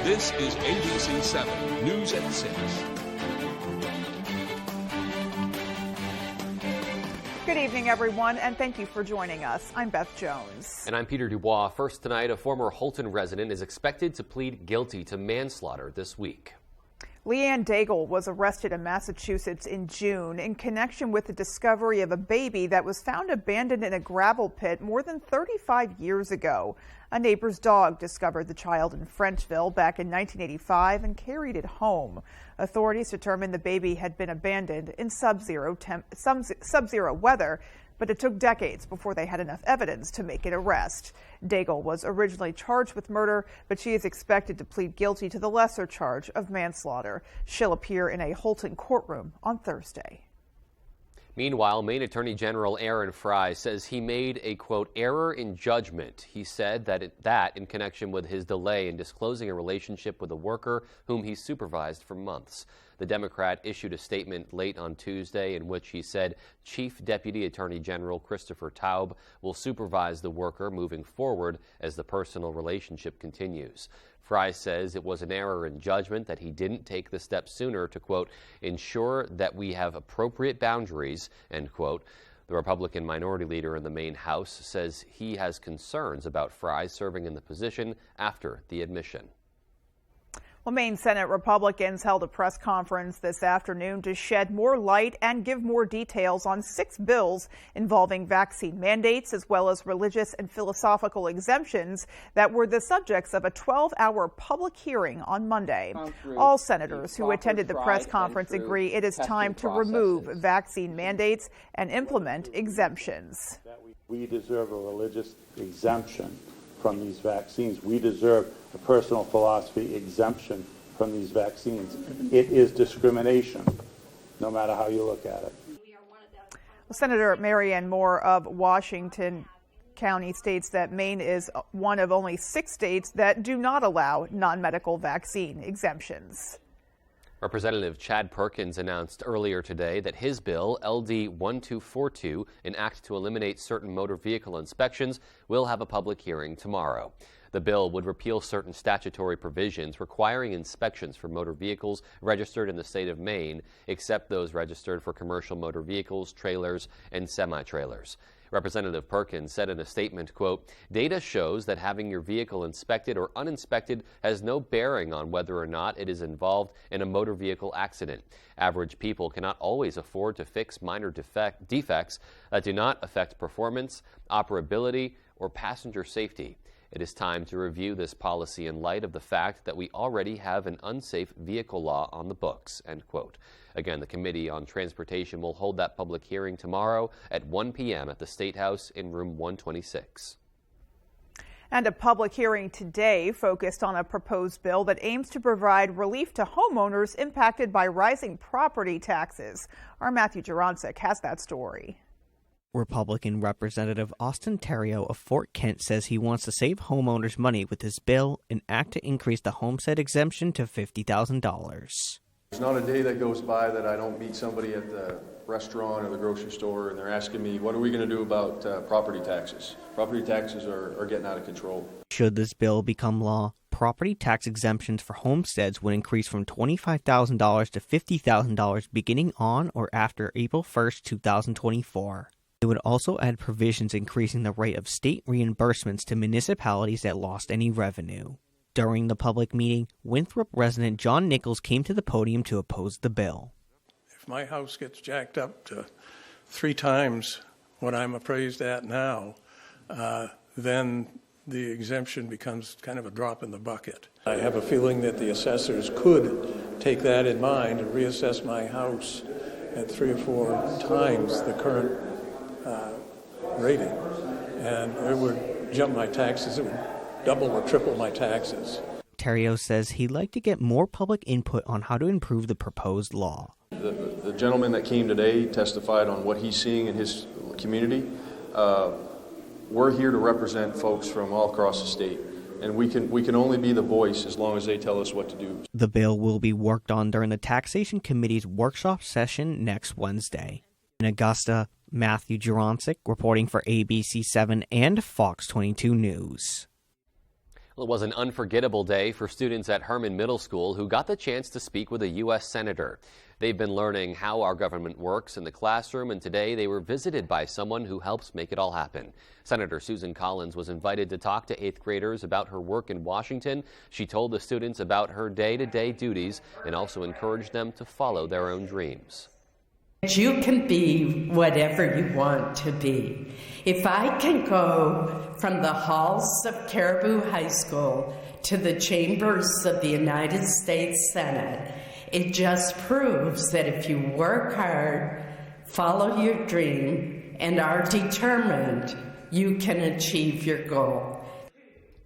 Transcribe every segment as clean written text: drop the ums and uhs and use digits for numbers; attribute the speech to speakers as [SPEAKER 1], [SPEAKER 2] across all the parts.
[SPEAKER 1] This is ABC 7 News at 6.
[SPEAKER 2] Good evening, everyone, and thank you for joining us. I'm Beth Jones.
[SPEAKER 3] And I'm Peter Dubois. First tonight, a former Holton resident is expected to plead guilty to manslaughter this week.
[SPEAKER 2] Leanne Daigle was arrested in Massachusetts in June in connection with the discovery of a baby that was found abandoned in a gravel pit more than 35 years ago. A neighbor's dog discovered the child in Frenchville back in 1985 and carried it home. Authorities determined the baby had been abandoned in sub-zero weather, but it took decades before they had enough evidence to make an arrest. Daigle was originally charged with murder, but she is expected to plead guilty to the lesser charge of manslaughter. She'll appear in a Holton courtroom on Thursday.
[SPEAKER 3] Meanwhile, Maine Attorney General Aaron Frey says he made a, quote, error in judgment. He said that in connection with his delay in disclosing a relationship with a worker whom he supervised for months. The Democrat issued a statement late on Tuesday in which he said Chief Deputy Attorney General Christopher Taub will supervise the worker moving forward as the personal relationship continues. Frey says it was an error in judgment that he didn't take the step sooner to, quote, ensure that we have appropriate boundaries, end quote. The Republican minority leader in the Maine House says he has concerns about Frey serving in the position after the admission.
[SPEAKER 2] Well, Maine Senate Republicans held a press conference this afternoon to shed more light and give more details on 6 bills involving vaccine mandates as well as religious and philosophical exemptions that were the subjects of a 12-hour public hearing on Monday. All senators who attended the press conference agree it is time to remove vaccine mandates and implement exemptions.
[SPEAKER 4] We deserve a religious exemption from these vaccines. We deserve a personal philosophy exemption from these vaccines. It is discrimination, no matter how you look at it.
[SPEAKER 2] Senator Marianne Moore of Washington County states that Maine is one of only 6 states that do not allow non-medical vaccine exemptions.
[SPEAKER 3] Representative Chad Perkins announced earlier today that his bill, LD 1242, an act to eliminate certain motor vehicle inspections, will have a public hearing tomorrow. The bill would repeal certain statutory provisions requiring inspections for motor vehicles registered in the state of Maine, except those registered for commercial motor vehicles, trailers, and semi-trailers. Representative Perkins said in a statement, quote, data shows that having your vehicle inspected or uninspected has no bearing on whether or not it is involved in a motor vehicle accident. Average people cannot always afford to fix minor defects that do not affect performance, operability, or passenger safety. It is time to review this policy in light of the fact that we already have an unsafe vehicle law on the books, end quote. Again, the Committee on Transportation will hold that public hearing tomorrow at 1 p.m. at the State House in room 126.
[SPEAKER 2] And a public hearing today focused on a proposed bill that aims to provide relief to homeowners impacted by rising property taxes. Our Matthew Jurancic has that story.
[SPEAKER 5] Republican Representative Austin Theriault of Fort Kent says he wants to save homeowners money with his bill, an act to increase the homestead exemption to $50,000.
[SPEAKER 6] There's not a day that goes by that I don't meet somebody at the restaurant or the grocery store and they're asking me, what are we going to do about property taxes? Property taxes are getting out of control.
[SPEAKER 5] Should this bill become law, property tax exemptions for homesteads would increase from $25,000 to $50,000 beginning on or after April 1st, 2024. It would also add provisions increasing the rate of state reimbursements to municipalities that lost any revenue. During the public meeting, Winthrop resident John Nichols came to the podium to oppose the bill.
[SPEAKER 7] If my house gets jacked up to 3 times what I'm appraised at now, then the exemption becomes kind of a drop in the bucket. I have a feeling that the assessors could take that in mind and reassess my house at 3 or 4 times the current rating, and it would jump my taxes. It would double or triple my taxes.
[SPEAKER 5] Theriault says he'd like to get more public input on how to improve the proposed law.
[SPEAKER 6] The gentleman that came today testified on what he's seeing in his community. We're here to represent folks from all across the state, and we can only be the voice as long as they tell us what to do.
[SPEAKER 5] The bill will be worked on during the Taxation Committee's workshop session next Wednesday. In Augusta, Matthew Jurancic reporting for ABC 7 and Fox 22 News.
[SPEAKER 3] Well, it was an unforgettable day for students at Herman Middle School who got the chance to speak with a U.S. Senator. They've been learning how our government works in the classroom, and today they were visited by someone who helps make it all happen. Senator Susan Collins was invited to talk to 8th graders about her work in Washington. She told the students about her day-to-day duties and also encouraged them to follow their own dreams.
[SPEAKER 8] You can be whatever you want to be. If I can go from the halls of Caribou High School to the chambers of the United States Senate, it just proves that if you work hard, follow your dream, and are determined, you can achieve your goal.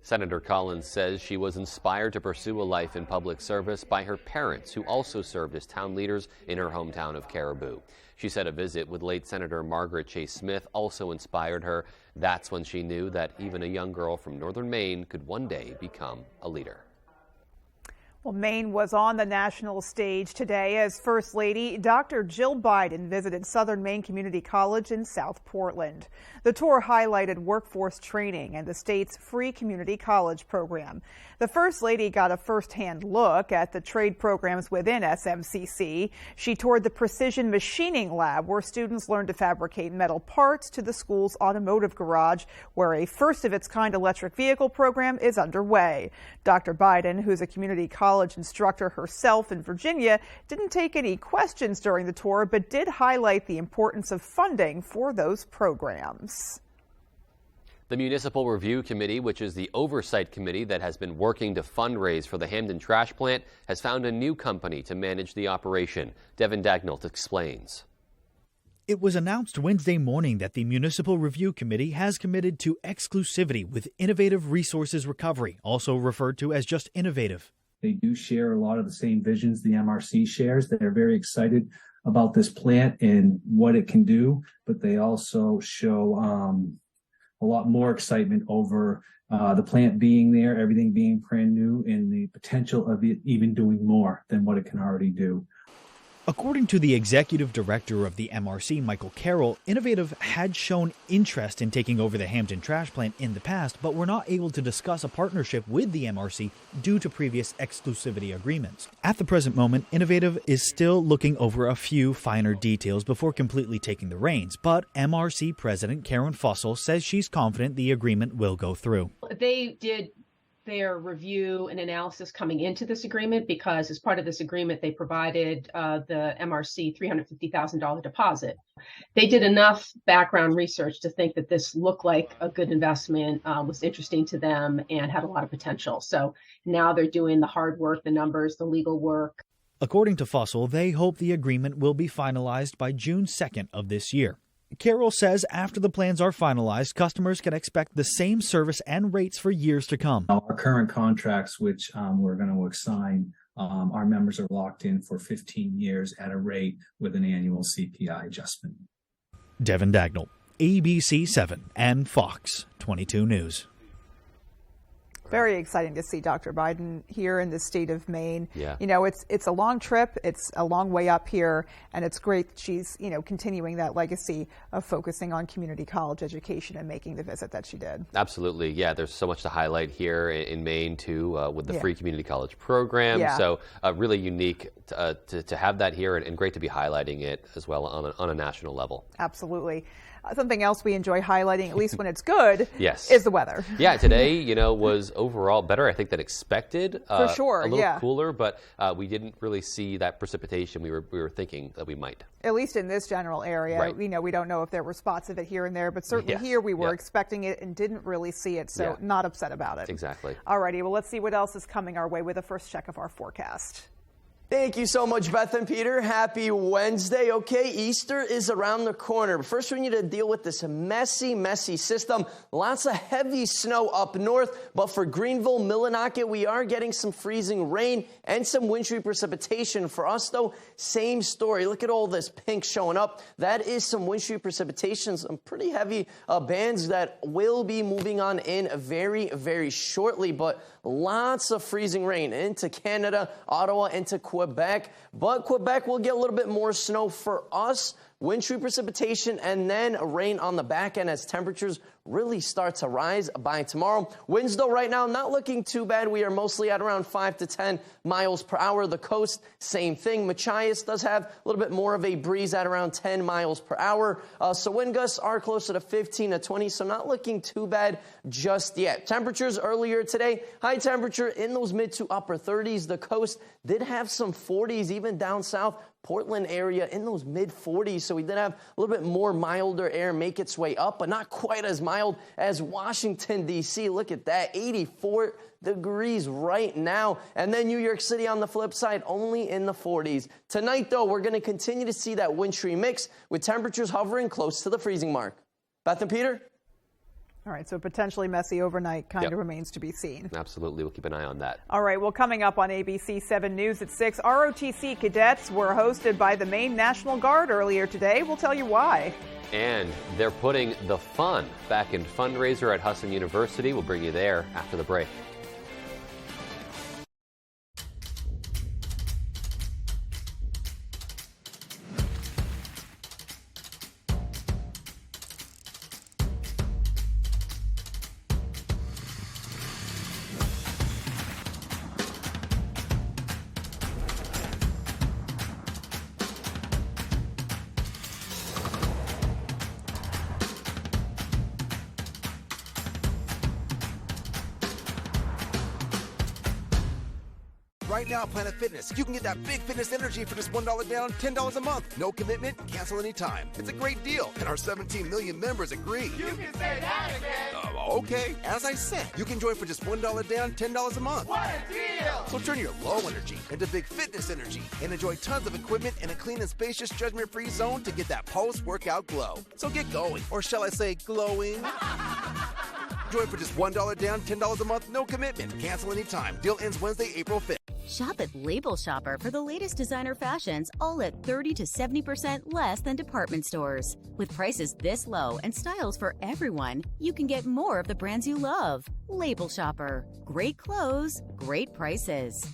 [SPEAKER 3] Senator Collins says she was inspired to pursue a life in public service by her parents, who also served as town leaders in her hometown of Caribou. She said a visit with late Senator Margaret Chase Smith also inspired her. That's when she knew that even a young girl from northern Maine could one day become a leader.
[SPEAKER 2] Well, Maine was on the national stage today as First Lady Dr. Jill Biden visited Southern Maine Community College in South Portland. The tour highlighted workforce training and the state's free community college program. The First Lady got a first-hand look at the trade programs within SMCC. She toured the Precision Machining Lab, where students learn to fabricate metal parts, to the school's automotive garage, where a first-of-its-kind electric vehicle program is underway. Dr. Biden, who's a community college instructor herself in Virginia, didn't take any questions during the tour, but did highlight the importance of funding for those programs.
[SPEAKER 3] The Municipal Review Committee, which is the oversight committee that has been working to fundraise for the Hamden trash plant, has found a new company to manage the operation. Devin Dagnall explains.
[SPEAKER 9] It was announced Wednesday morning that the Municipal Review Committee has committed to exclusivity with Innovative Resources Recovery, also referred to as just Innovative.
[SPEAKER 10] They do share a lot of the same visions the MRC shares. They're very excited about this plant and what it can do, but they also show a lot more excitement over the plant being there, everything being brand new, and the potential of it even doing more than what it can already do.
[SPEAKER 9] According to the executive director of the MRC, Michael Carroll, Innovative had shown interest in taking over the Hamden trash plant in the past, but were not able to discuss a partnership with the MRC due to previous exclusivity agreements. At the present moment, Innovative is still looking over a few finer details before completely taking the reins, but MRC President Karen Fussell says she's confident the agreement will go through.
[SPEAKER 11] They did their review and analysis coming into this agreement, because as part of this agreement, they provided the MRC $350,000 deposit. They did enough background research to think that this looked like a good investment, was interesting to them, and had a lot of potential. So now they're doing the hard work, the numbers, the legal work.
[SPEAKER 9] According to Fussell, they hope the agreement will be finalized by June 2nd of this year. Carroll says after the plans are finalized, customers can expect the same service and rates for years to come.
[SPEAKER 10] Our current contracts, which we're going to assign, our members are locked in for 15 years at a rate with an annual CPI adjustment.
[SPEAKER 9] Devin Dagnall, ABC 7 and Fox 22 News.
[SPEAKER 2] Very exciting to see Dr. Biden here in the state of Maine.
[SPEAKER 3] Yeah.
[SPEAKER 2] You know, it's a long trip. It's a long way up here, and it's great that she's, continuing that legacy of focusing on community college education and making the visit that she did.
[SPEAKER 3] Absolutely. Yeah, there's so much to highlight here in Maine, too, with the free community college program.
[SPEAKER 2] Yeah.
[SPEAKER 3] So really unique to have that here, and great to be highlighting it as well on a national level.
[SPEAKER 2] Absolutely. Something else we enjoy highlighting, at least when it's good,
[SPEAKER 3] yes,
[SPEAKER 2] is the weather.
[SPEAKER 3] Yeah, today, was overall better, I think, than expected.
[SPEAKER 2] For sure,
[SPEAKER 3] a little cooler, but we didn't really see that precipitation we were thinking that we might.
[SPEAKER 2] At least in this general area.
[SPEAKER 3] Right.
[SPEAKER 2] We don't know if there were spots of it here and there, but certainly here we were expecting it and didn't really see it, so not upset about it.
[SPEAKER 3] Exactly.
[SPEAKER 2] All righty, well, let's see what else is coming our way with a first check of our forecast.
[SPEAKER 12] Thank you so much, Beth and Peter. Happy Wednesday. Okay, Easter is around the corner. But first, we need to deal with this messy system. Lots of heavy snow up north, but for Greenville, Millinocket, we are getting some freezing rain and some wintry precipitation. For us, though, same story. Look at all this pink showing up. That is some wintry precipitation, some pretty heavy bands that will be moving on in very, very shortly, but lots of freezing rain into Canada, Ottawa, into Quebec. But Quebec will get a little bit more snow for us. wintry precipitation and then rain on the back end as temperatures really start to rise by tomorrow. Winds, though, right now not looking too bad. We are mostly at around 5 to 10 miles per hour. The coast, same thing. Machias does have a little bit more of a breeze at around 10 miles per hour. So wind gusts are closer to 15 to 20, so not looking too bad just yet. Temperatures earlier today, high temperature in those mid to upper 30s. The coast did have some 40s, even down south. Portland area in those mid 40s, so we did have a little bit more milder air make its way up, but not quite as mild as Washington, D.C. Look at that, 84 degrees right now. And then New York City on the flip side, only in the 40s. Tonight, though, we're going to continue to see that wintry mix with temperatures hovering close to the freezing mark. Beth and Peter?
[SPEAKER 2] All right, so potentially messy overnight kind of remains to be seen.
[SPEAKER 3] Absolutely. We'll keep an eye on that.
[SPEAKER 2] All right, well, coming up on ABC 7 News at 6, ROTC cadets were hosted by the Maine National Guard earlier today. We'll tell you why.
[SPEAKER 3] And they're putting the fun back in fundraiser at Husson University. We'll bring you there after the break.
[SPEAKER 13] Right now, Planet Fitness, you can get that big fitness energy for just $1 down, $10 a month. No commitment, cancel anytime. It's a great deal, and our 17 million members agree.
[SPEAKER 14] You can say that again.
[SPEAKER 13] Okay, as I said, you can join for just $1 down, $10 a month.
[SPEAKER 14] What a deal!
[SPEAKER 13] So turn your low energy into big fitness energy and enjoy tons of equipment in a clean and spacious, judgment-free zone to get that post-workout glow. So get going, or shall I say glowing? Join for just $1 down, $10 a month, no commitment. Cancel anytime. Deal ends Wednesday, April 5th.
[SPEAKER 15] Shop at Label Shopper for the latest designer fashions, all at 30 to 70% less than department stores. With prices this low and styles for everyone, you can get more of the brands you love. Label Shopper. Great clothes, great prices.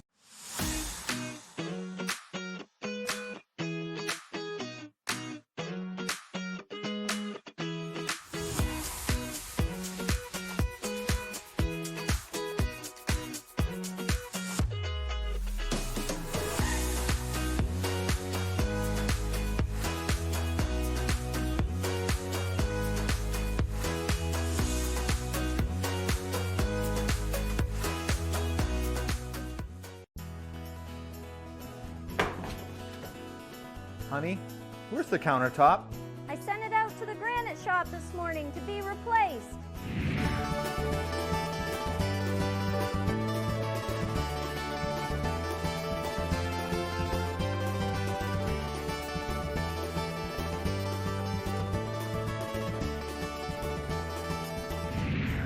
[SPEAKER 16] Honey, where's the countertop?
[SPEAKER 17] I sent it out to the granite shop this morning to be replaced.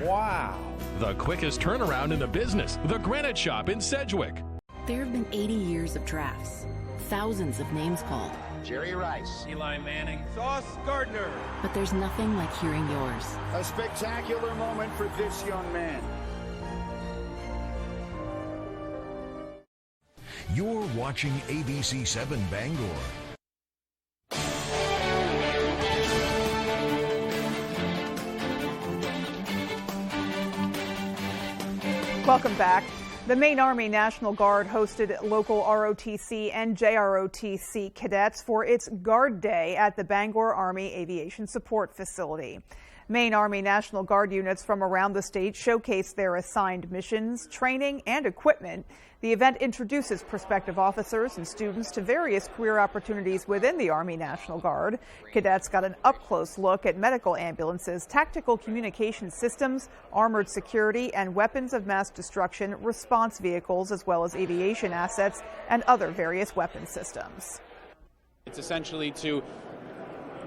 [SPEAKER 1] Wow. The quickest turnaround in the business. The Granite Shop in Sedgwick.
[SPEAKER 18] There have been 80 years of drafts, thousands of names called.
[SPEAKER 19] Jerry Rice.
[SPEAKER 20] Eli Manning. Sauce Gardner.
[SPEAKER 18] But there's nothing like hearing yours.
[SPEAKER 19] A spectacular moment for this young man.
[SPEAKER 21] You're watching ABC 7 Bangor.
[SPEAKER 2] Welcome back. The Maine Army National Guard hosted local ROTC and JROTC cadets for its Guard Day at the Bangor Army Aviation Support Facility. Maine Army National Guard units from around the state showcase their assigned missions, training, and equipment. The event introduces prospective officers and students to various career opportunities within the Army National Guard. Cadets got an up-close look at medical ambulances, tactical communication systems, armored security, and weapons of mass destruction response vehicles, as well as aviation assets and other various weapon systems.
[SPEAKER 22] It's essentially to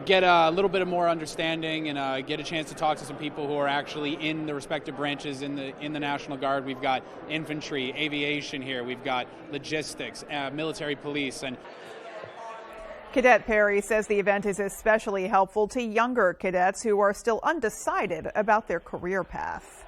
[SPEAKER 22] get a little bit of more understanding and get a chance to talk to some people who are actually in the respective branches in the National Guard. We've got infantry, aviation here. We've got logistics, military police, and
[SPEAKER 2] Cadet Perry says the event is especially helpful to younger cadets who are still undecided about their career path.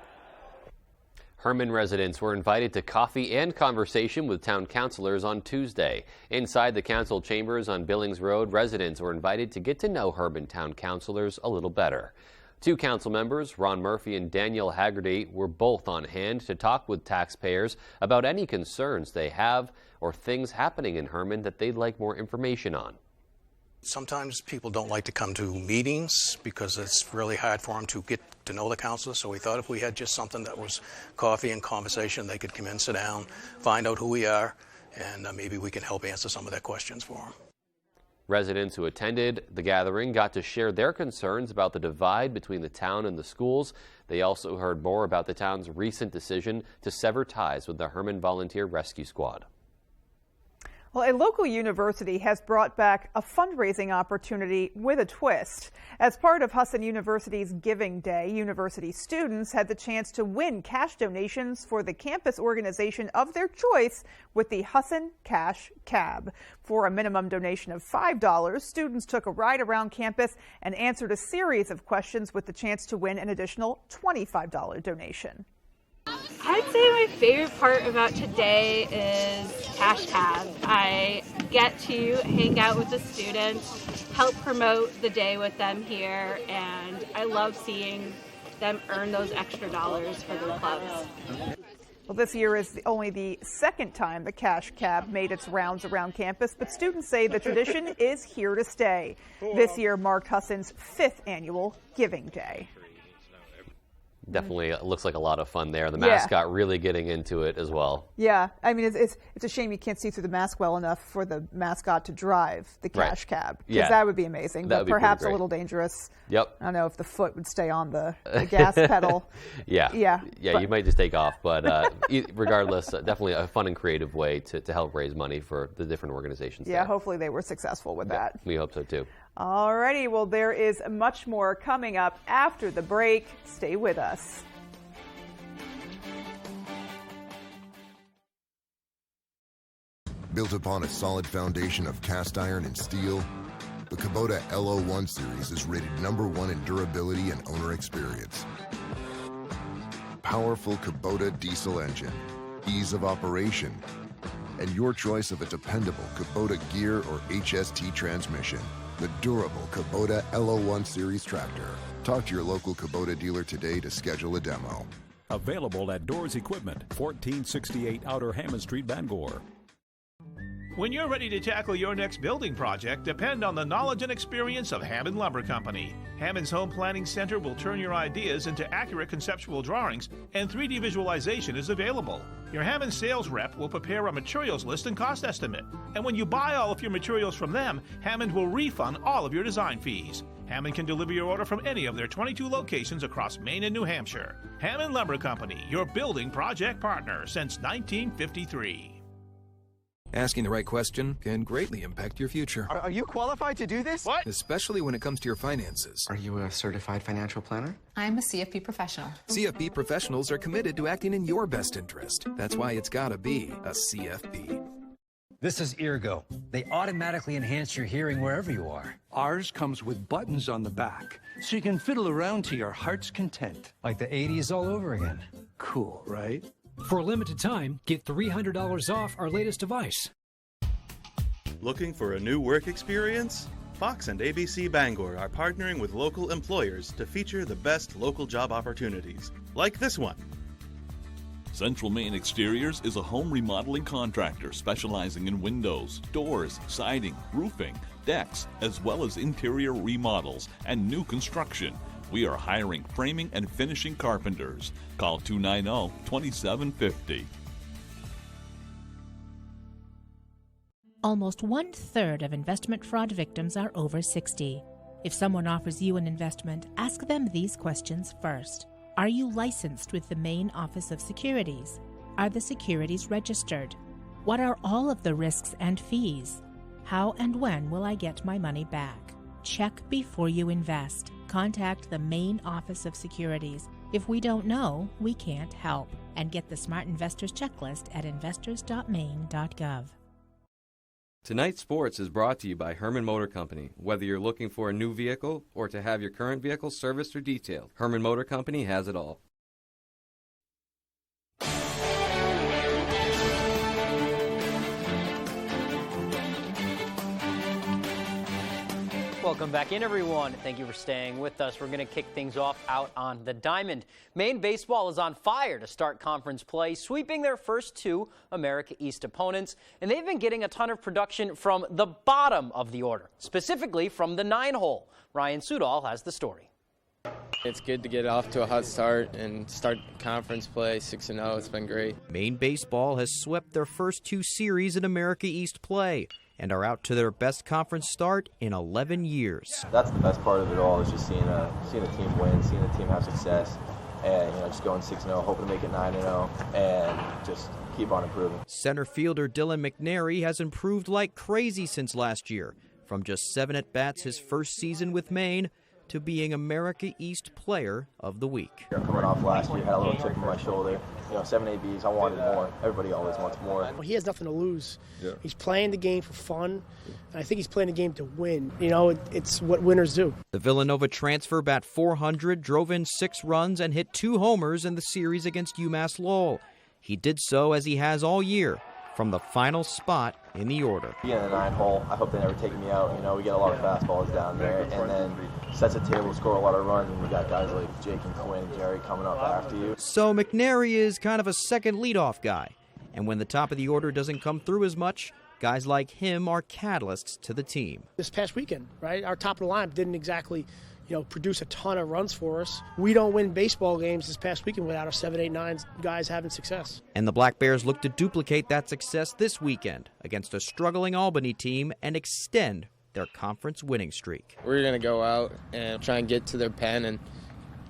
[SPEAKER 3] Herman residents were invited to coffee and conversation with town councilors on Tuesday. Inside the council chambers on Billings Road, residents were invited to get to know Herman town councilors a little better. Two council members, Ron Murphy and Danielle Haggerty, were both on hand to talk with taxpayers about any concerns they have or things happening in Herman that they'd like more information on.
[SPEAKER 4] Sometimes people don't like to come to meetings because it's really hard for them to get to know the council. So we thought if we had just something that was coffee and conversation, they could come in, sit down, find out who we are, and maybe we can help answer some of their questions for them.
[SPEAKER 3] Residents who attended the gathering got to share their concerns about the divide between the town and the schools. They also heard more about the town's recent decision to sever ties with the Herman Volunteer Rescue Squad.
[SPEAKER 2] Well, a local university has brought back a fundraising opportunity with a twist. As part of Husson University's Giving Day, university students had the chance to win cash donations for the campus organization of their choice with the Husson Cash Cab. For a minimum donation of $5, students took a ride around campus and answered a series of questions with the chance to win an additional $25 donation.
[SPEAKER 7] I'd say my favorite part about today is Cash Cab. I get to hang out with the students, help promote the day with them here, and I love seeing them earn those extra dollars for their clubs.
[SPEAKER 2] Well, this year is only the second time the Cash Cab made its rounds around campus, but students say the tradition is here to stay. This year marked Husson's 5th annual Giving Day.
[SPEAKER 3] Definitely looks like a lot of fun there. The mascot really getting into it as well.
[SPEAKER 2] Yeah, I mean, it's a shame you can't see through the mask well enough for the mascot to drive the cash cab, because that would be amazing, but perhaps a little dangerous.
[SPEAKER 3] Yep.
[SPEAKER 2] I don't know if the foot would stay on the gas pedal.
[SPEAKER 3] Yeah, you might just take off, but regardless, definitely a fun and creative way to help raise money for the different organizations.
[SPEAKER 2] Yeah, hopefully they were successful with that.
[SPEAKER 3] We hope so too.
[SPEAKER 2] Alrighty, well, there is much more coming up after the break. Stay with us.
[SPEAKER 23] Built upon a solid foundation of cast iron and steel, the Kubota LO1 series is rated #1 in durability and owner experience. Powerful Kubota diesel engine, ease of operation, and your choice of a dependable Kubota gear or HST transmission. The durable Kubota LO1 series tractor. Talk to your local Kubota dealer today to schedule a demo.
[SPEAKER 24] Available at Doors Equipment, 1468 Outer Hammond Street, Bangor.
[SPEAKER 25] When you're ready to tackle your next building project, depend on the knowledge and experience of Hammond Lumber Company. Hammond's Home Planning Center will turn your ideas into accurate conceptual drawings, and 3D visualization is available. Your Hammond sales rep will prepare a materials list and cost estimate. And when you buy all of your materials from them, Hammond will refund all of your design fees. Hammond can deliver your order from any of their 22 locations across Maine and New Hampshire. Hammond Lumber Company, your building project partner since 1953.
[SPEAKER 26] Asking the right question can greatly impact your future.
[SPEAKER 27] Are you qualified to do this? What?
[SPEAKER 26] Especially when it comes to your finances.
[SPEAKER 27] Are you a certified financial planner?
[SPEAKER 28] I'm a CFP professional.
[SPEAKER 26] CFP professionals are committed to acting in your best interest. That's why it's gotta be a CFP.
[SPEAKER 29] This is Eargo. They automatically enhance your hearing wherever you are.
[SPEAKER 30] Ours comes with buttons on the back, so you can fiddle around to your heart's content.
[SPEAKER 29] Like the 80s all over again.
[SPEAKER 30] Cool, right?
[SPEAKER 31] For a limited time, get $300 off our latest device.
[SPEAKER 32] Looking for a new work experience? Fox and ABC Bangor are partnering with local employers to feature the best local job opportunities, like this one.
[SPEAKER 33] Central Maine Exteriors is a home remodeling contractor specializing in windows, doors, siding, roofing, decks, as well as interior remodels and new construction. We are hiring framing and finishing carpenters. Call 290-2750.
[SPEAKER 34] Almost 1/3 of investment fraud victims are over 60. If someone offers you an investment, ask them these questions first. Are you licensed with the Maine Office of Securities? Are the securities registered? What are all of the risks and fees? How and when will I get my money back? Check before you invest. Contact the Maine Office of Securities. If we don't know, we can't help. And get the Smart Investors Checklist at investors.maine.gov.
[SPEAKER 35] Tonight's Sports is brought to you by Herman Motor Company. Whether you're looking for a new vehicle or to have your current vehicle serviced or detailed, Herman Motor Company has it all.
[SPEAKER 1] Welcome back in, everyone. Thank you for staying with us. We're going to kick things off out on the diamond. Maine baseball is on fire to start conference play, sweeping their first 2 America East opponents, and they've been getting a ton of production from the bottom of the order, specifically from the 9-hole. Ryan Sudol has the story.
[SPEAKER 5] It's good to get off to a hot start and start conference play 6-0. It's been great.
[SPEAKER 6] Maine baseball has swept their first 2 series in America East play and are out to their best conference start in 11 years.
[SPEAKER 8] That's the best part of it all, is just seeing a team win, seeing a team have success, and just going 6-0, hoping to make it 9-0, and just keep on improving.
[SPEAKER 6] Center fielder Dylan McNary has improved like crazy since last year, from just 7 at-bats his first season with Maine to being America East Player of the Week.
[SPEAKER 8] Coming off last year, had a little chip on my shoulder. 7 ABs, I wanted more. Everybody always wants more.
[SPEAKER 9] Well, he has nothing to lose. Yeah. He's playing the game for fun, and I think he's playing the game to win. It's what winners do.
[SPEAKER 6] The Villanova transfer bat .400, drove in 6 runs and hit 2 homers in the series against UMass Lowell. He did so, as he has all year, from the final spot in the order.
[SPEAKER 8] Being in the 9-hole, I hope they never take me out. We get a lot of fastballs down there, and then sets a table, score a lot of runs, and we got guys like Jake and Quinn and Jerry coming up after you.
[SPEAKER 6] So McNary is kind of a second leadoff guy, and when the top of the order doesn't come through as much, guys like him are catalysts to the team.
[SPEAKER 9] This past weekend, right, our top of the line didn't exactly produce a ton of runs for us. We don't win baseball games this past weekend without our 7, 8, 9 guys having success.
[SPEAKER 6] And the Black Bears look to duplicate that success this weekend against a struggling Albany team and extend their conference winning streak.
[SPEAKER 5] We're going to go out and try and get to their pen and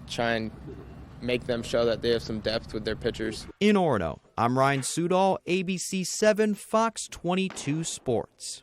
[SPEAKER 5] try and make them show that they have some depth with their pitchers.
[SPEAKER 6] In Orono, I'm Ryan Sudol, ABC 7, Fox 22 Sports.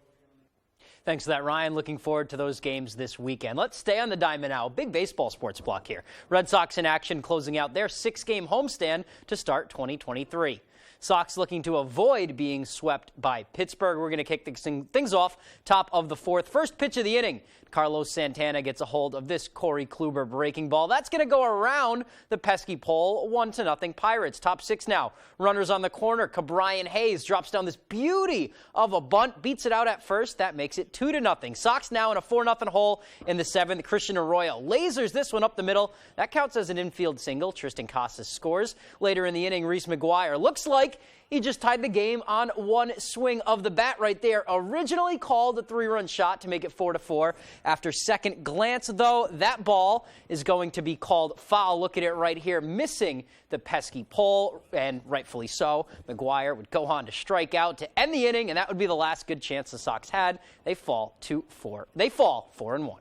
[SPEAKER 1] Thanks for that, Ryan. Looking forward to those games this weekend. Let's stay on the diamond now. Big baseball sports block here. Red Sox in action, closing out their 6-game homestand to start 2023. Sox looking to avoid being swept by Pittsburgh. We're going to kick things off top of the 4th. First pitch of the inning. Carlos Santana gets a hold of this Corey Kluber breaking ball. That's going to go around the pesky pole. 1-0 Pirates. Top 6 now. Runners on the corner. Cabrian Hayes drops down this beauty of a bunt. Beats it out at first. That makes it 2-0. Sox now in a 4-0 hole in the 7th. Christian Arroyo lasers this one up the middle. That counts as an infield single. Tristan Casas scores. Later in the inning, Reese McGuire looks like he just tied the game on one swing of the bat right there. Originally called a 3-run shot to make it 4-4. After second glance, though, that ball is going to be called foul. Look at it right here, missing the pesky pole, and rightfully so. McGuire would go on to strike out to end the inning, and that would be the last good chance the Sox had. They fall 4-1.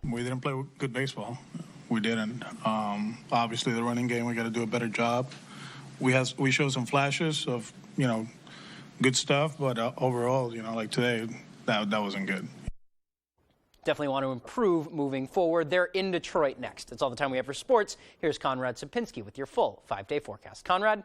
[SPEAKER 10] We didn't play good baseball. We didn't. Obviously, the running game, we got to do a better job. We showed some flashes of, good stuff, but overall, like today, that wasn't good.
[SPEAKER 1] Definitely want to improve moving forward. They're in Detroit next. That's all the time we have for sports. Here's Conrad Sapinski with your full 5-day forecast. Conrad?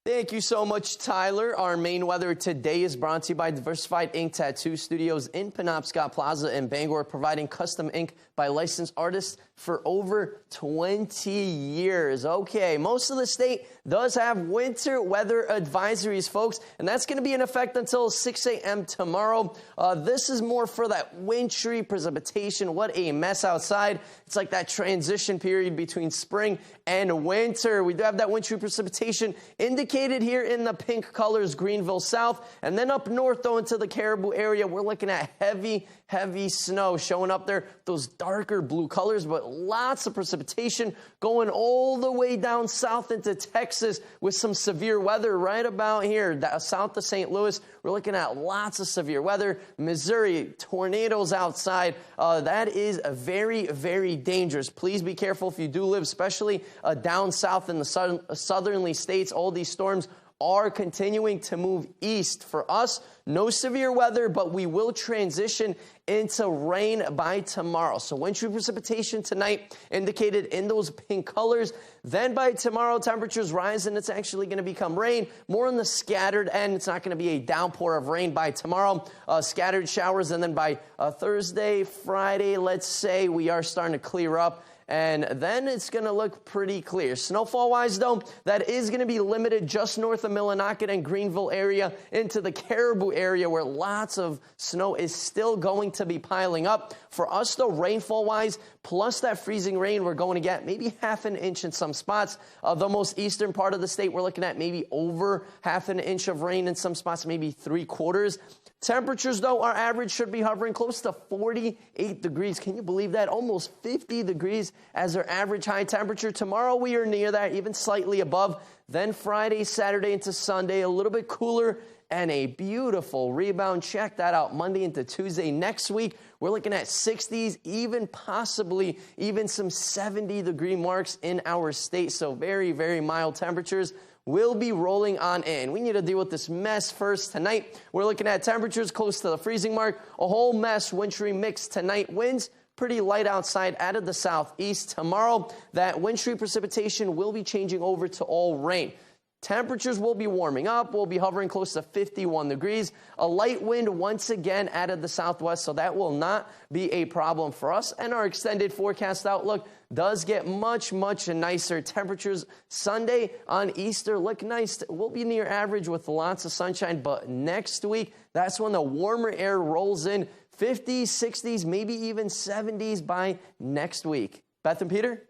[SPEAKER 11] Thank you so much, Tyler. Our main weather today is brought to you by Diversified Ink Tattoo Studios in Penobscot Plaza in Bangor, providing custom ink by licensed artists for over 20 years. Okay, most of the state does have winter weather advisories, folks, and that's going to be in effect until 6 a.m. tomorrow. This is more for that wintry precipitation. What a mess outside. It's like that transition period between spring and winter. We do have that wintry precipitation indicated here in the pink colors, Greenville South, and then up north, though, into the Caribou area, we're looking at heavy snow showing up there, those darker blue colors, but lots of precipitation going all the way down south into Texas with some severe weather right about here, south of St. Louis. We're looking at lots of severe weather. Missouri, tornadoes outside. That is very, very dangerous. Please be careful if you do live, especially down south in the southerly states. All these storms are continuing to move east. For us, no severe weather, but we will transition into rain by tomorrow. So wintry precipitation tonight indicated in those pink colors. Then by tomorrow, temperatures rise and it's actually going to become rain. More on the scattered end. It's not going to be a downpour of rain by tomorrow. Scattered showers. And then by Thursday, Friday, let's say we are starting to clear up. and then it's going to look pretty clear. Snowfall-wise, though, that is going to be limited just north of Millinocket and Greenville area into the Caribou area where lots of snow is still going to be piling up. For us, though, rainfall-wise, plus that freezing rain, we're going to get maybe half an inch in some spots. The most eastern part of the state, we're looking at maybe over half an inch of rain in some spots, maybe 3/4. Temperatures, though, our average should be hovering close to 48 degrees. Can you believe that? Almost 50 degrees as our average high temperature. Tomorrow, we are near that, even slightly above. Then Friday, Saturday into Sunday, a little bit cooler and a beautiful rebound. Check that out. Monday into Tuesday next week, we're looking at 60s, even possibly even some 70-degree marks in our state. So very, very mild temperatures will be rolling on in. We need to deal with this mess first tonight. We're looking at temperatures close to the freezing mark. A whole mess, wintry mix tonight. Winds pretty light outside out of the southeast. Tomorrow, that wintry precipitation will be changing over to all rain. Temperatures will be warming up. We'll be hovering close to 51 degrees. A light wind once again out of the southwest, so that will not be a problem for us. And our extended forecast outlook does get much, much nicer. Temperatures Sunday on Easter look nice. We'll be near average with lots of sunshine, but next week, that's when the warmer air rolls in. 50s, 60s, maybe even 70s by next week. Beth and Peter?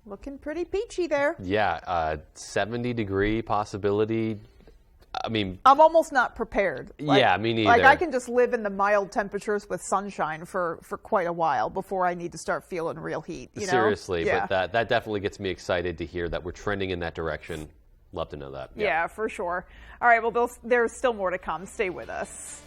[SPEAKER 2] Looking pretty peachy there.
[SPEAKER 3] Yeah, 70-degree possibility. I mean,
[SPEAKER 2] I'm almost not prepared.
[SPEAKER 3] Yeah, me neither.
[SPEAKER 2] Like I can just live in the mild temperatures with sunshine for quite a while before I need to start feeling real heat. You know?
[SPEAKER 3] Seriously,
[SPEAKER 2] yeah.
[SPEAKER 3] But that definitely gets me excited to hear that we're trending in that direction. Love to know that.
[SPEAKER 2] Yeah, for sure. All right, well, there's still more to come. Stay with us.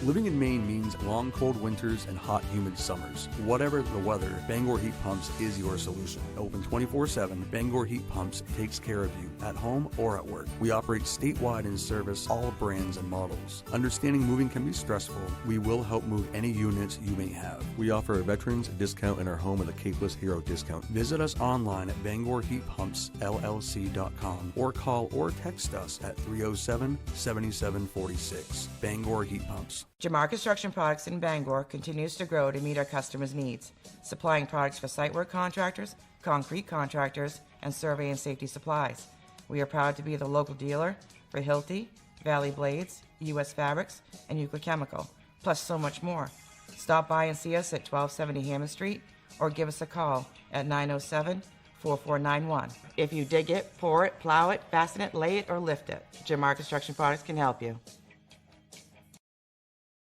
[SPEAKER 30] Living in Maine means long, cold winters and hot, humid summers. Whatever the weather, Bangor Heat Pumps is your solution. Open 24/7, Bangor Heat Pumps takes care of you at home or at work. We operate statewide and service all brands and models. Understanding moving can be stressful. We will help move any units you may have. We offer a veterans discount in our home with a Capeless Hero discount. Visit us online at BangorHeatPumpsLLC.com or call or text us at 307-7746. Bangor Heat Pumps.
[SPEAKER 4] Jamar Construction Products in Bangor continues to grow to meet our customers' needs, supplying products for site work contractors, concrete contractors, and survey and safety supplies. We are proud to be the local dealer for Hilti, Valley Blades, U.S. Fabrics, and Euclid Chemical, plus so much more. Stop by and see us at 1270 Hammond Street or give us a call at 907-4491. If you dig it, pour it, plow it, fasten it, lay it, or lift it, Jamar Construction Products can help you.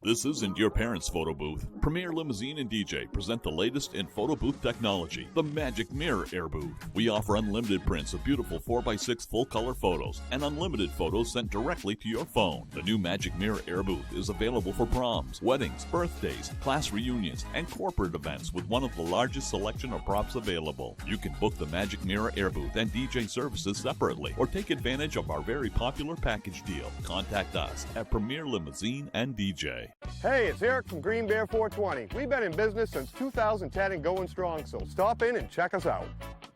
[SPEAKER 33] This isn't your parents' photo booth. Premier Limousine and DJ present the latest in photo booth technology, the Magic Mirror Air Booth. We offer unlimited prints of beautiful 4x6 full-color photos and unlimited photos sent directly to your phone. The new Magic Mirror Air Booth is available for proms, weddings, birthdays, class reunions, and corporate events with one of the largest selection of props available. You can book the Magic Mirror Air Booth and DJ services separately or take advantage of our very popular package deal. Contact us at Premier Limousine and DJ.
[SPEAKER 7] Hey, it's Eric from Green Bear 420. We've been in business since 2010 and going strong, so stop in and check us out.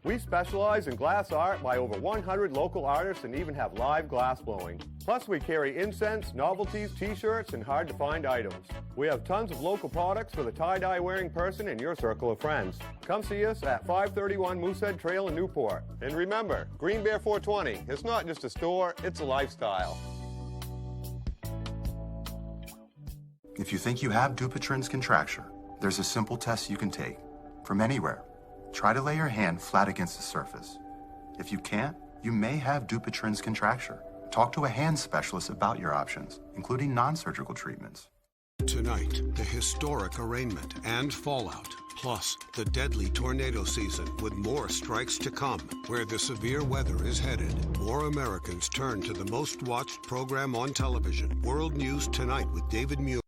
[SPEAKER 7] We specialize in glass art by over 100 local artists and even have live glass blowing. Plus, we carry incense, novelties, t-shirts, and hard-to-find items. We have tons of local products for the tie-dye wearing person in your circle of friends. Come see us at 531 Moosehead Trail in Newport. And remember, Green Bear 420, it's not just a store, it's a lifestyle.
[SPEAKER 12] If you think you have Dupuytren's contracture, there's a simple test you can take. From anywhere, try to lay your hand flat against the surface. If you can't, you may have Dupuytren's contracture. Talk to a hand specialist about your options, including non-surgical treatments.
[SPEAKER 13] Tonight, the historic arraignment and fallout, plus the deadly tornado season with more strikes to come. Where the severe weather is headed, more Americans turn to the most watched program on television. World News Tonight with David Muir.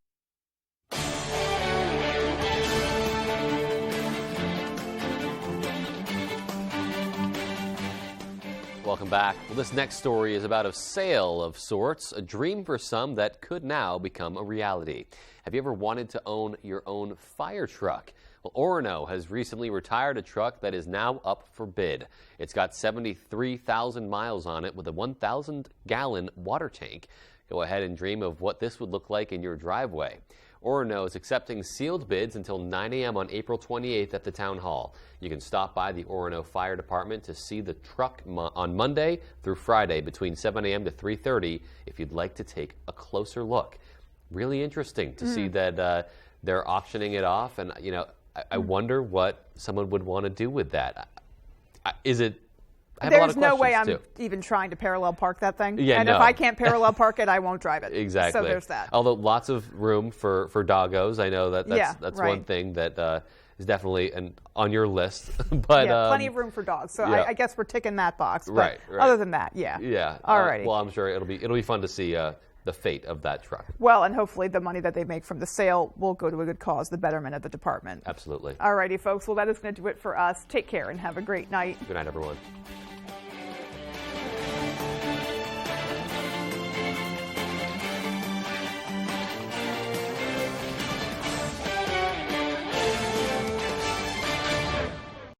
[SPEAKER 3] Welcome back. Well, this next story is about a sale of sorts, a dream for some that could now become a reality. Have you ever wanted to own your own fire truck? Well, Orono has recently retired a truck that is now up for bid. It's got 73,000 miles on it with a 1,000-gallon water tank. Go ahead and dream of what this would look like in your driveway. Orono is accepting sealed bids until 9 a.m. on April 28th at the Town Hall. You can stop by the Orono Fire Department to see the truck on Monday through Friday between 7 a.m. to 3:30 if you'd like to take a closer look. Really interesting to see that they're auctioning it off, and I wonder what someone would want to do with that. Is it?
[SPEAKER 2] There's no way I'm even trying to parallel park that thing.
[SPEAKER 3] Yeah,
[SPEAKER 2] and if I can't parallel park it, I won't drive it.
[SPEAKER 3] Exactly.
[SPEAKER 2] So there's that.
[SPEAKER 3] Although lots of room for doggos. I know that's
[SPEAKER 2] right.
[SPEAKER 3] one thing that is definitely on your list. But
[SPEAKER 2] plenty of room for dogs. So I guess we're ticking that box. But
[SPEAKER 3] right.
[SPEAKER 2] Other than that, yeah.
[SPEAKER 3] Yeah.
[SPEAKER 2] All righty.
[SPEAKER 3] Well, I'm sure it'll be fun to see the fate of that truck.
[SPEAKER 2] Well, and hopefully the money that they make from the sale will go to a good cause, the betterment of the department.
[SPEAKER 3] Absolutely.
[SPEAKER 2] All righty, folks. Well, that is going to do it for us. Take care and have a great night.
[SPEAKER 3] Good night, everyone.